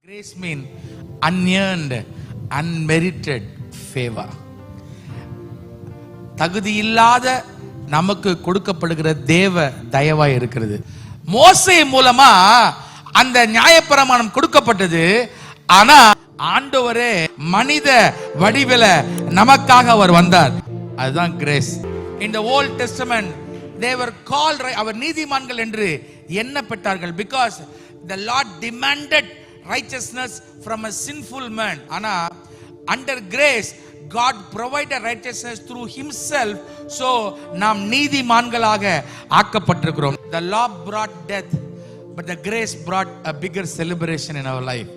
Grace means unearned, unmerited favor. தகுதி இல்லாத நமக்கு கொடுக்கப்படுகிற தேவ தயவாய் இருக்கிறது. மோசே மூலமா அந்த நியாயப்பிரமாணம் கொடுக்கப்பட்டது. ஆனா ஆண்டவரே மனித வடிவில நமக்காக அவர் வந்தார். அதுதான் grace. In the Old Testament they were called, அவர் நீதிமான்கள் என்று எண்ணப்பட்டார்கள். Because the Lord demanded righteousness from a sinful man. ஆனா under grace God provided righteousness through himself. So நாம் நீதிமான்களாக ஆக்கப்பட்டிருக்கிறோம். The law brought death, but the grace brought a bigger celebration in our life.